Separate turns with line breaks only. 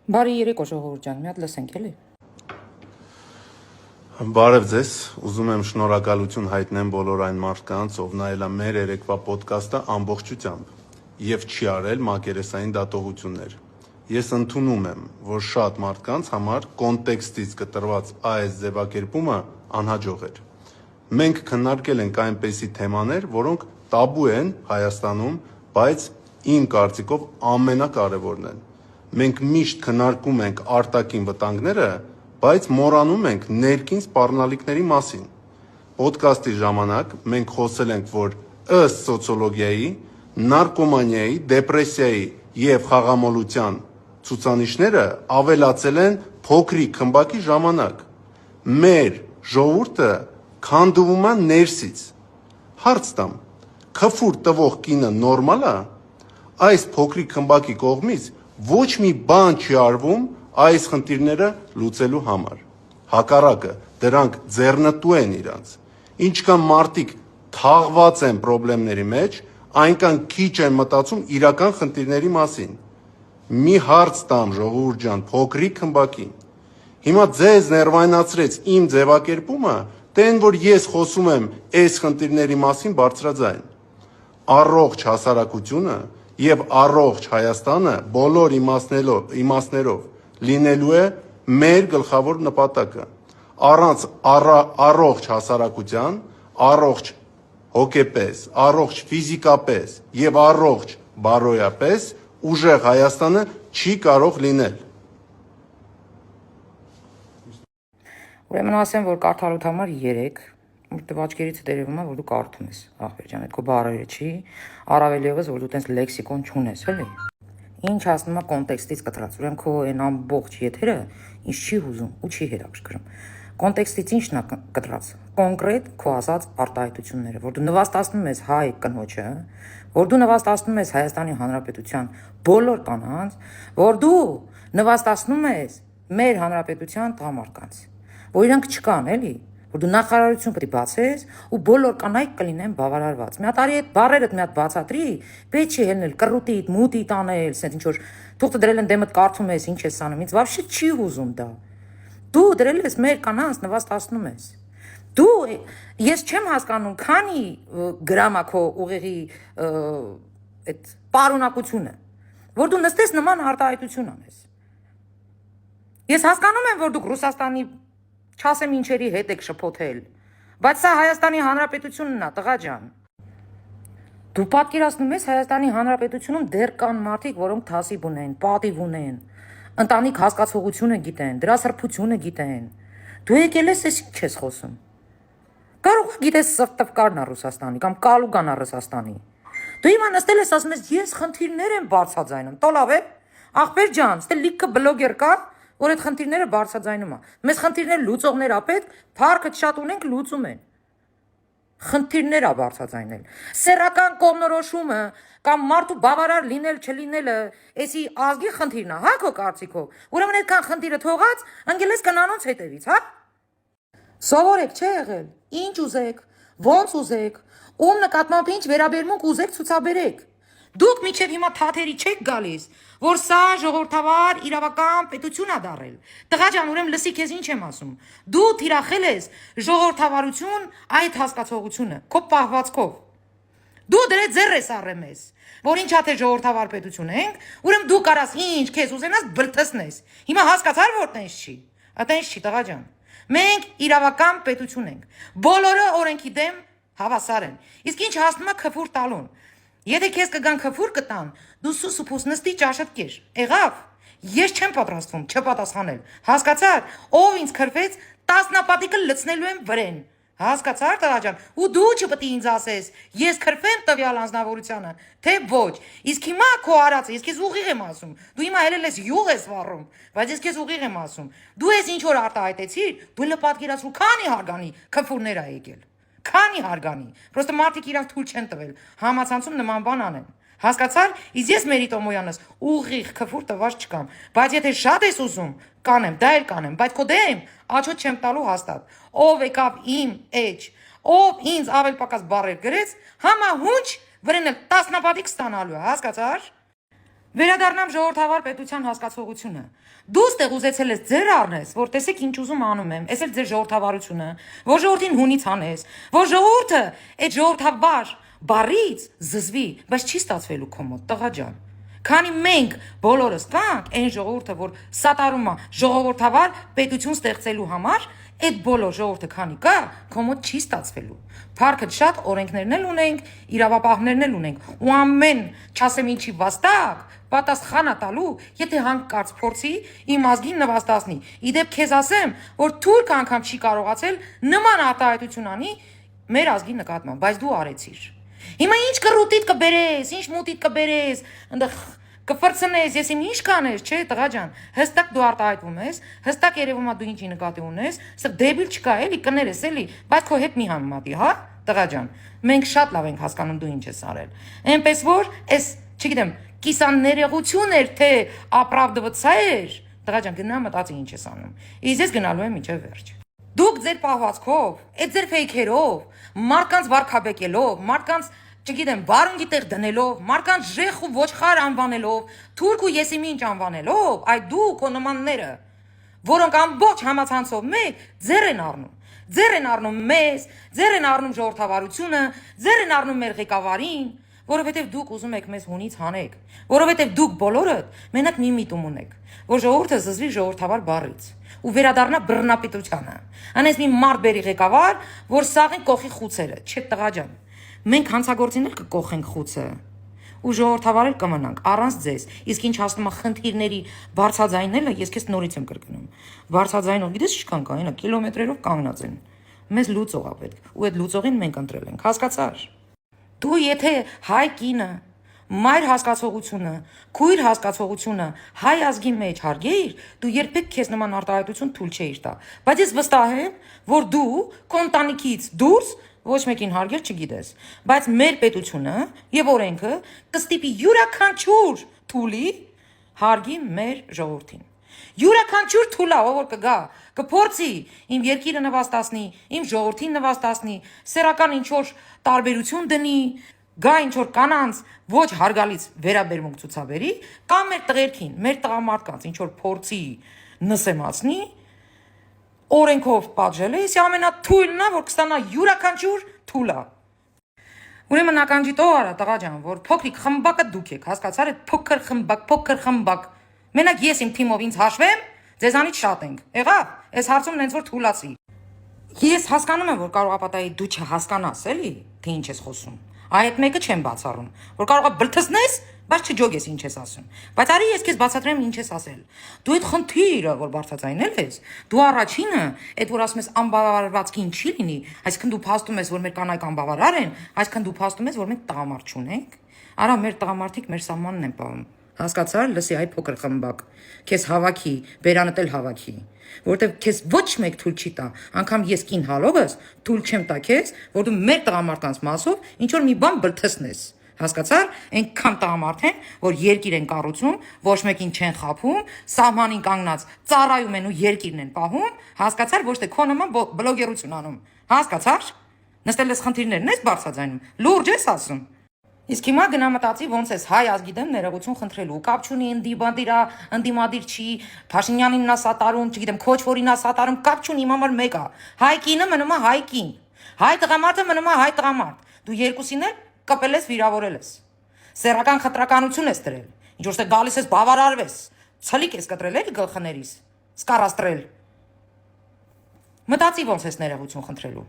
Բարի երեկո ժողովուրդ ջան, մի հատ լսենք էլի։
Բարև ձեզ, ուզում եմ շնորհակալություն հայտնեմ բոլոր այն մարդկանց, ով նայել է մեր երեկվա ոդկասթը ամբողջությամբ եւ չի արել մակերեսային դատողություններ։ Ես ընդունում եմ, որ շատ մարդկանց համար կոնտեքստից կտրված այս ձևակերպումը անհաջող էր։ Մենք քննարկել ենք այնպիսի թեմաներ, որոնք տաբու են Հայաստանում, բայց իմ կարծիքով ամենակարևորն են։ Մենք միշտ քննարկում ենք արտաքին վտանգները, բայց մոռանում ենք ներքին սպառնալիքների մասին։ Պոդքասթի ժամանակ մենք խոսել ենք, որ ըստ սոցիոլոգիայի, նարկոմանիայի, դեպրեսիայի եւ խաղամոլության ցուցանիշները ավելացել են փոքրիկ խմբակի ժամանակ։ Մեր ժողովուրդը քանդվում է ներսից։ Հարց տամ. քֆուր տվող կինը նորմալ է։ Այս փոքրիկ խմբակի կողմից ոչ մի բան չի արվում այս խնդիրները լուծելու համար։ Հակառակը, դրանք ձեռնտու են իրանց։ Ինչքան մարդիկ թաղված են խնդիրների մեջ, այնքան քիչ են մտածում իրական խնդիրների մասին։ Մի հարց տամ ժողովուրդ ջան, փոքրիկ խմբակին։ Հիմա ձեզ ներվայնացրեց իմ ձևակերպումը, թե այն որ ես խոսում եմ այս խնդիրների մասին բարձրաձայն։ Առողջ հասարակությունը եւ առողջ Հայաստանը բոլոր իմաստներով լինելու է մեր գլխավոր նպատակը։ Առանց առողջ հասարակության, առողջ հոգեպես, առողջ ֆիզիկապես եւ առողջ բարոյապես ուժեղ Հայաստանը չի կարող լինել։
Ուրեմն ասեմ, որ կարդալուց համար 3, որտեղ աչքերից դերևում է, որ դու կարդում ես, ախպեր ջան, այդ քո բառերը չի, առավել եւս, որ դու տես լեքսիկոն չունես, էլի։ Ինչ ասում է կոնտեքստից կտրած, ուրեմն քո այն ամբողջ եթերը ինչ չի հուզում ու չի հետաքրքրում։ Կոնտեքստից ինչն է կտրած։ Կոնկրետ քո ասած արտահայտությունները, որ դու նվաստացնում ես հայ կնոջը, որ դու նվաստացնում ես Հայաստանի Հանրապետության բոլոր կանանց, որ դու նվաստացնում ես մեր հանրապետության տղամարդկանց, որ իրանք չկան, էլի, որ դու նախարարություն պետք է բացես ու բոլոր կանայք կլինեն բավարարված։ Մի հատ արի այդ բառերդ մի հատ բացատրի, պետք չի հելնել կռուտիդ, մուտիդ անել, ասես ինչ որ թուղթը դրել են դեմդ կարդում ես, ինչ ես անում, ինձ вообще չի հուզում դա։ Դու դրել ես մեր կանանց նվաստացնում ես։ Դու ես չեմ հասկանում, քանի գրամա քո ուղեղի այդ պարունակությունը, որ դու նստես նման արտահայտություն անես։ Ես հասկանում եմ, որ դուք Ռուսաստանի չասեմ ինչերի հետ եք շփոթել, բայց սա Հայաստանի Հանրապետությունն է, տղա ջան։ Դու պատկերացնում ես Հայաստանի Հանրապետությունում դեռ կան մարդիկ, որոնք թասիբ ունեն, պատիվ ունեն, ընտանիք հասկացողությունը գիտեն, դրա սրբությունը գիտեն։ Դու եկել ես ինչ ես խոսում։ Կարող է գիտես սրտտվկարն է Ռուսաստանի կամ կալուգան է Ռուսաստանի։ Դու հիմա նստել ես ասում ես ես խնդիրներ եմ բարձրաձայնում։ Տոլավ է։ Ախպեր ջան, ստե լիքը բլոգեր կա, որ այդ խնդիրները բարձրաձայնում է։ Մեզ խնդիրներ լուծողներ ա պետք, փառքը շատ ունենք լուծում են։ Խնդիրներ ա բարձրաձայնել։ Սեռական կողմնորոշումը կամ մարդու բավարար լինել չլինելը, էսի ազգի խնդիրն է, հա քո կարծիքով։ Ուրեմն այդքան խնդիրը թողած, ընկել ես կանանոց հետևից, հա։ Սովորեք չէ եղել։ Ինչ ուզեք, ոնց ուզեք, ում նկատմամբ ինչ վերաբերմունք ուզեք ցուցաբերեք։ Դուք միջև հիմա թաթերի չեք գալիս, որ սա ժողովրդավար իրավական պետություն է դարել։ Տղա ջան, ուրեմն լսի քեզ ինչ եմ ասում։ Դու թիրախել ես ժողովրդավարություն այդ հասկացողությունը, քո պահվածքով։ Դու դրե ձեռ ես առեմ ես, որ ինչա թե ժողովրդավար պետություն ենք, ուրեմն դու կարաս ինչ քեզ ուզենաս բրտեսնես։ Հիմա հասկացար որ տենց չի։ Այտենց չի, տղա ջան։ Մենք իրավական պետություն ենք։ Բոլորը օրենքի դեմ հավասար են։ Իսկ ինչ հասնում է քֆուր տալուն։ Եթե քեզ կգան քֆուր կտան, դու սուսուփուս նստի ճաշդ կեր։ Եղավ։ Ես չեմ պատրաստվում չպատասխանել։ Հասկացար, ով ինձ քրվեց, տասնապատիկը լցնելու եմ վրեն։ Հասկացար տղա ջան, ու դու չպետք է ինձ ասես, ես քրվեմ տվյալ անձնավորությանը, թե ոչ։ Իսկ հիմա քո արածը, ես քեզ ուղիղ եմ ասում։ Դու հիմա հելել ես յուղ ես վառում, բայց ես քեզ ուղիղ եմ ասում։ Դու ես ինչ որ արտահայտեցիր, դու լպատկերացրու քանի հարգանի քֆուրներ ա եկել։ Քանի հարգանի։ Պրոստը մարդիկ իրանք թույլ չեն տվել համացանցում նման բան անեն։ Հասկացար, իսկ ես Մերիտոմոյանս ուղիղ քֆուր տված չկամ, բայց եթե շատ ես ուզում, կանեմ, դա էլ կանեմ, բայց քո դեմ աչոտ չեմ տալու հաստատ։ Ով եկավ իմ էջ, ով ինձ ավել պակաս բարեր գրեց, համա հունչ վրեն էլ տասնապատիկ ստանալու է, հասկացար։ Վերադառնամ ժողովրդավար պետության հասկացողությունը։ Դու ստեղ ուզեցել ես ձեր առնես, որ տեսեք ինչ ուզում անում եմ, էս էլ ձեր ժողովրդավարությունը, որ ժողովրդին հունից անես, որ ժողովուրդը այդ ժողովրդավար բարից զզվի, բայց չի ստացվելու քո մոտ, տղա ջան։ Քանի մենք բոլորս կանք այն ժողովուրդը, որ սատարում է ժողովրդավար պետություն ստեղծելու համար, այդ բոլոր ժողովուրդը քանի կա, քո մոտ չի ստացվելու։ Փառքը շատ օրենքներն էլ ունենք, իրավապահներն էլ ունենք, ու ամեն չասեմ ինչի վաստակ պատասխանա տալու, եթե հանկարծ փորձի իմ ազգին նվաստացնի։ Իդեպ քեզ ասեմ, որ թուրք անգամ չի կարողացել նման արտահայտություն անի մեր ազգի նկատմամբ, բայց դու արեցիր։ Հիմա ինչ կռուտիդ կբերես, ինչ մուտիդ կբերես, այնտեղ կֆրցնես, ես իմ ինչ կանես, չէ, տղա ջան, հստակ դու արտահայտվում ես, հստակ երևում է դու ինչի նկատի ունես, սա դեբիլ չկա, էլի կներես, էլի, բայց քո հետ մի համեմատի, հա, տղա ջան, մենք շատ լավ ենք հասկանում դու ինչ ես արել։ Այնպես որ, այս, չգիտեմ, կիսաներեղություն էր, թե ապրավդվծա էր, տղա ջան, գնա մտածի ինչ ես անում։ Իսկ ես գնալու եմ մինչև վերջ։ Դուք ձեր պահվածքով, այդ ձեր ֆեյքերով, մարդկանց վարքաբեկելով, մարդկանց, չգիտեմ, բարունգի տեղ դնելով, մարդկանց ժեխ ու ոչխար անվանելով, թուրք ու եսիմի ինչ անվանելով, այդ դու քո նմանները, որոնք ամբողջ համացանցով մեկ ձեր են առնում։ Ձեր են առնում մեզ, ձեր են առնում ժողովրդավարությունը, ձեր են առնում մեր ղեկավարին, որովհետև դուք ուզում եք մեզ հունից հանեք, որովհետև դուք բոլորդ մենակ մի միտում ունեք, որ ժողովուրդը զզվի ժողովրդավար բառից ու վերադառնա բռնապետությանը։ Անես մի մարդ բերի ղեկավար, որ սաղին կողի խուցերը, չէ տղա ջան։ Մենք հանցագործին էլ կկողենք խուցը ու ժողովրդավարել կմնանք առանց ձեզ։ Իսկ ինչ հասնում է խնդիրների բարձրաձայնելը, ես քեզ նորից եմ կրկնում։ Բարձրաձայնող, գիտես ինչքան կա, այնա կիլոմետրերով կանգնած են։ Մեզ լուծող է պետք, ու այդ լուծողին մենք ընտրել ենք, հասկացար։ Դու եթե հայ կինը, մայր հասկացողությունը, քույր հասկացողությունը հայ ազգի մեջ հարգեիր, դու երբեք քեզ նման արտահայտություն թույլ չէիր տա։ Բայց ես վստահ եմ, որ դու քո ընտանիքից դուրս ոչ մեկին հարգել չգիտես, բայց մեր պետությունը եւ օրենքը կստիպի յուրաքանչյուր թուլի հարգի մեր ժողովրդին։ Յուրաքանչյուր թուլա, ով որ կգա, կփորձի իմ երկիրը նվաստացնի, իմ ժողովրդին նվաստացնի, սեռական ինչ որ տարբերություն դնի, գա ինչ որ կանանց ոչ հարգալից վերաբերմունք ցուցաբերի, կամ մեր տղերքին, մեր տղամարդկանց ինչ որ փորձի նսեմացնի, օրենքով պատժել է, իսկ ամենաթույլն է, որ կստանա յուրաքանչյուր թուլա։ Ուրեմն ականջի տոհարա տղա ջան, որ փոքրիկ խմբակը դուք եք, հասկացար, այդ փոքր խմբակ։ Մենակ ես իմ թիմով ինձ հաշվեմ, ձեզանից շատ ենք։ Եղավ, այս հարցում նենց որ թուլացի։ Ես հասկանում եմ, որ կարող է պատահի դու չհասկանաս, էլի, թե ինչ ես խոսում։ Այդ մեկը չեմ բացառում, որ կարող է բլթսնես, բայց չջոգես ինչ ես ասում։ Բայց արի ես քեզ բացատրեմ ինչ ես ասել։ Դու այդ խնդիրը, որ բարձրացնել ես, դու առաջինը, այդ որ ասում ես անբավարարվածքին չի լինի, այսինքն դու փաստում ես, որ մեր կանայք անբավարար են, այսինքն դու փաստում ես, որ մենք տղամարդ չունենք։ Արա մեր տղամարդիկ մեր սահմանն են պահում։ Հասկացար, լսի այ փոքր խմբակ, քեզ հավաքի, բերանդ էլ հավաքի, որտեվ քեզ ոչ մեկ թույլ չի տա, անգամ ես կին հալովս թույլ չեմ տա քեզ, որ դու մեր տղամարդկանց մասով ինչ որ մի բան բլթսնես։ Հասկացար, այնքան տղամարդ են, որ երկիր են կառուցում, ոչ մեկին չեն խաբում, սահմանին կանգնած ծառայում են ու երկիրն են պահում, հասկացար, ոչ թե քո նման բլոգերություն անում։ Հասկացար։ Նստել ես խնդիրներն ես բարձրաձայնում, լուրջ ես ասում։ Իսկ հիմա գնա մտածի ոնց ես հայ ազգի դեմ ներողություն խնդրելու։ Կապ չունի ընդդիմադիր չի, Փաշինյանին նա սատարում, չգիտեմ, քոչվորին նա սատարում, կապ չունի, իմ համար մեկ է։ Հայ կինը մնում է հայ կին։ Հայ տղամարդը մնում է հայ տղամարդ։ Դու երկուսին էլ կպել ես, վիրավորել ես։ Սեռական խտրականություն ես դրել։ Ինչ որ գալիս ես բավարարվես։ Ցլիկ ես կտրել էլի գլխներիս։ Սկարաստրել։ Մտածի ոնց ես ներողություն խնդրելու։